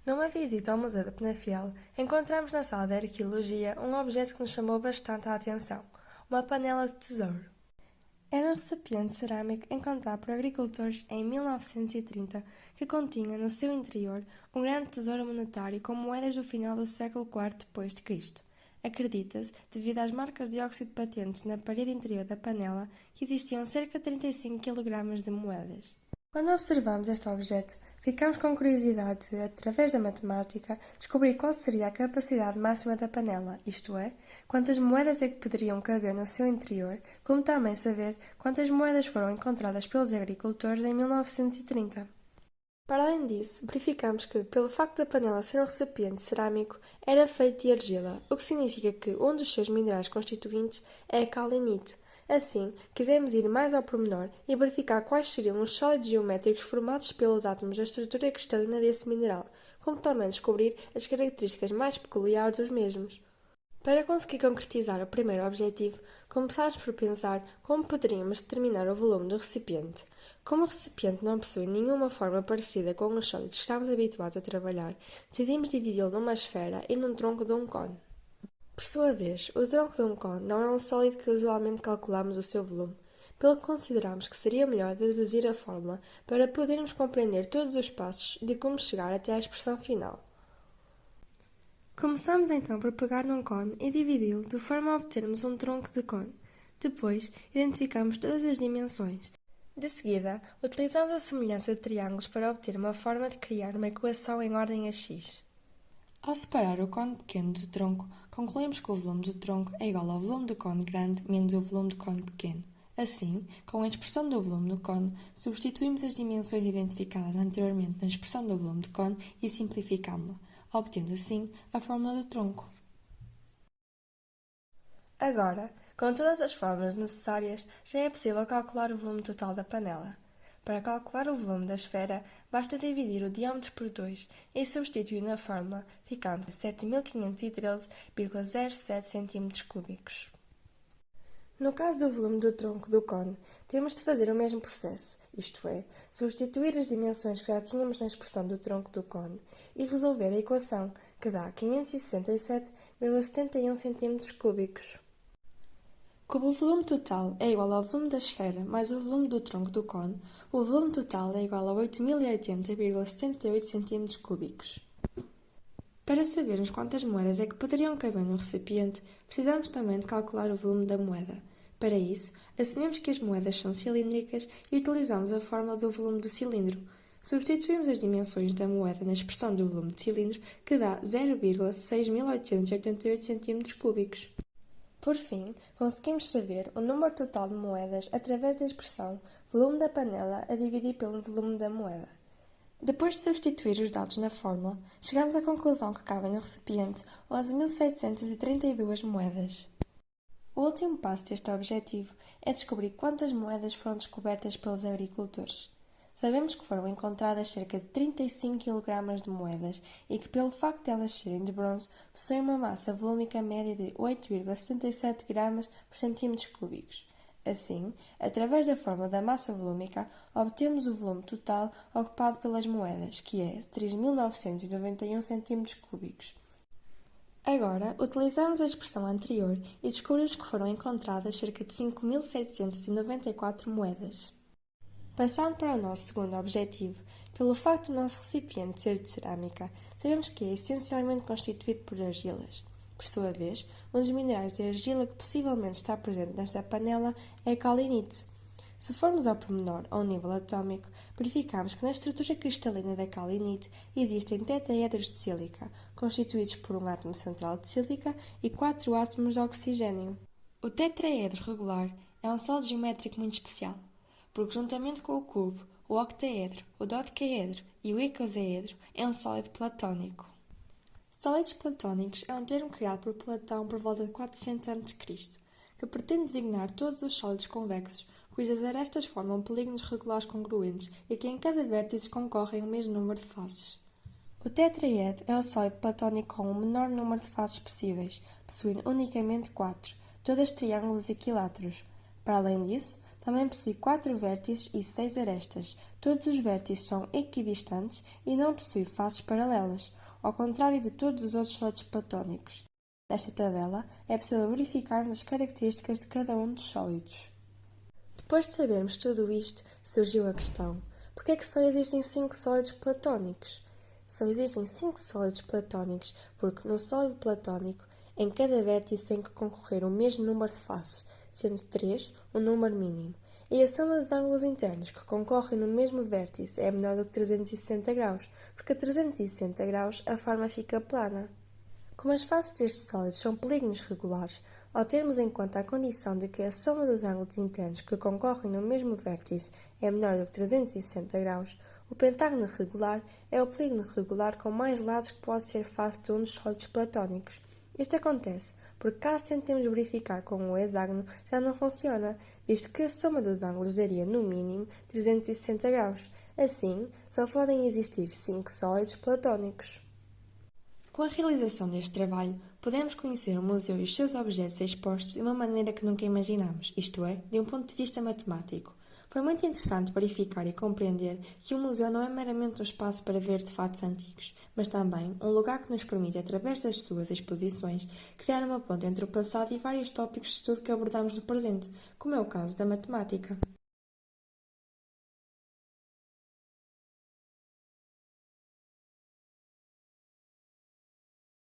Numa visita ao Museu da Penafiel, encontramos na sala de arqueologia um objeto que nos chamou bastante a atenção: uma panela de tesouro. Era um recipiente cerâmico encontrado por agricultores em 1930 que continha no seu interior um grande tesouro monetário com moedas do final do século IV d.C. Acredita-se, devido às marcas de óxido de patentes na parede interior da panela, que existiam cerca de 35 kg de moedas. Quando observamos este objeto, ficamos com curiosidade de, através da matemática, descobrir qual seria a capacidade máxima da panela, isto é, quantas moedas é que poderiam caber no seu interior, como também saber quantas moedas foram encontradas pelos agricultores em 1930. Para além disso, verificamos que, pelo facto da panela ser um recipiente cerâmico, era feito de argila, o que significa que um dos seus minerais constituintes é a caulinite. Assim, quisemos ir mais ao pormenor e verificar quais seriam os sólidos geométricos formados pelos átomos da estrutura cristalina desse mineral, como também descobrir as características mais peculiares dos mesmos. Para conseguir concretizar o primeiro objetivo, começámos por pensar como poderíamos determinar o volume do recipiente. Como o recipiente não possui nenhuma forma parecida com os sólidos que estávamos habituados a trabalhar, decidimos dividi-lo numa esfera e num tronco de um cone. Por sua vez, o tronco de um cone não é um sólido que usualmente calculamos o seu volume, pelo que consideramos que seria melhor deduzir a fórmula para podermos compreender todos os passos de como chegar até à expressão final. Começamos então por pegar num cone e dividi-lo de forma a obtermos um tronco de cone. Depois, identificamos todas as dimensões. De seguida, utilizamos a semelhança de triângulos para obter uma forma de criar uma equação em ordem a x. Ao separar o cone pequeno do tronco, concluímos que o volume do tronco é igual ao volume do cone grande menos o volume do cone pequeno. Assim, com a expressão do volume do cone, substituímos as dimensões identificadas anteriormente na expressão do volume do cone e simplificámo-la, obtendo assim a fórmula do tronco. Agora, com todas as fórmulas necessárias, já é possível calcular o volume total da panela. Para calcular o volume da esfera, basta dividir o diâmetro por 2 e substituir na fórmula, ficando 7.513,07 cm3. No caso do volume do tronco do cone, temos de fazer o mesmo processo, isto é, substituir as dimensões que já tínhamos na expressão do tronco do cone e resolver a equação, que dá 567,71 cm3. Como o volume total é igual ao volume da esfera mais o volume do tronco do cone, o volume total é igual a 8.080,78 cm3. Para sabermos quantas moedas é que poderiam caber no recipiente, precisamos também de calcular o volume da moeda. Para isso, assumimos que as moedas são cilíndricas e utilizamos a fórmula do volume do cilindro. Substituímos as dimensões da moeda na expressão do volume de cilindro, que dá 0,6888 cm3. Por fim, conseguimos saber o número total de moedas através da expressão volume da panela a dividir pelo volume da moeda. Depois de substituir os dados na fórmula, chegamos à conclusão que cabem no recipiente 11.732 moedas. O último passo deste objetivo é descobrir quantas moedas foram descobertas pelos agricultores. Sabemos que foram encontradas cerca de 35 kg de moedas e que, pelo facto de elas serem de bronze, possuem uma massa volúmica média de 8,77 g por centímetros cúbicos. Assim, através da fórmula da massa volúmica, obtemos o volume total ocupado pelas moedas, que é 3.991 cm3. Agora, utilizamos a expressão anterior e descobrimos que foram encontradas cerca de 5.794 moedas. Passando para o nosso segundo objetivo, pelo facto do nosso recipiente ser de cerâmica, sabemos que é essencialmente constituído por argilas. Por sua vez, um dos minerais de argila que possivelmente está presente nesta panela é a caulinite. Se formos ao pormenor, ao nível atómico, verificamos que na estrutura cristalina da caulinite existem tetraedros de sílica, constituídos por um átomo central de sílica e 4 átomos de oxigênio. O tetraedro regular é um sólido geométrico muito especial, porque juntamente com o cubo, o octaedro, o dodecaedro e o icosaedro é um sólido platónico. Sólidos platónicos é um termo criado por Platão por volta de 400 a.C., que pretende designar todos os sólidos convexos, cujas arestas formam polígonos regulares congruentes e que em cada vértice concorrem o mesmo número de faces. O tetraedro é o sólido platónico com o menor número de faces possíveis, possuindo unicamente 4, todas triângulos equiláteros. Para além disso, Também possui 4 vértices e 6 arestas. Todos os vértices são equidistantes e não possui faces paralelas, ao contrário de todos os outros sólidos platónicos. Nesta tabela é possível verificarmos as características de cada um dos sólidos. Depois de sabermos tudo isto, surgiu a questão: por que é que só existem 5 sólidos platónicos? Só existem 5 sólidos platónicos porque no sólido platónico, em cada vértice tem que concorrer o mesmo número de faces, sendo 3 o número mínimo, e a soma dos ângulos internos que concorrem no mesmo vértice é menor do que 360 graus, porque a 360 graus a forma fica plana. Como as faces destes sólidos são polígonos regulares, ao termos em conta a condição de que a soma dos ângulos internos que concorrem no mesmo vértice é menor do que 360 graus, o pentágono regular é o polígono regular com mais lados que pode ser face de um dos sólidos platónicos. Isto acontece porque, caso tentemos verificar com o hexágono, já não funciona, visto que a soma dos ângulos daria, no mínimo, 360 graus. Assim, só podem existir 5 sólidos platónicos. Com a realização deste trabalho, podemos conhecer o museu e os seus objetos expostos de uma maneira que nunca imaginámos, isto é, de um ponto de vista matemático. Foi muito interessante verificar e compreender que o museu não é meramente um espaço para ver artefatos antigos, mas também um lugar que nos permite, através das suas exposições, criar uma ponte entre o passado e vários tópicos de estudo que abordamos no presente, como é o caso da matemática.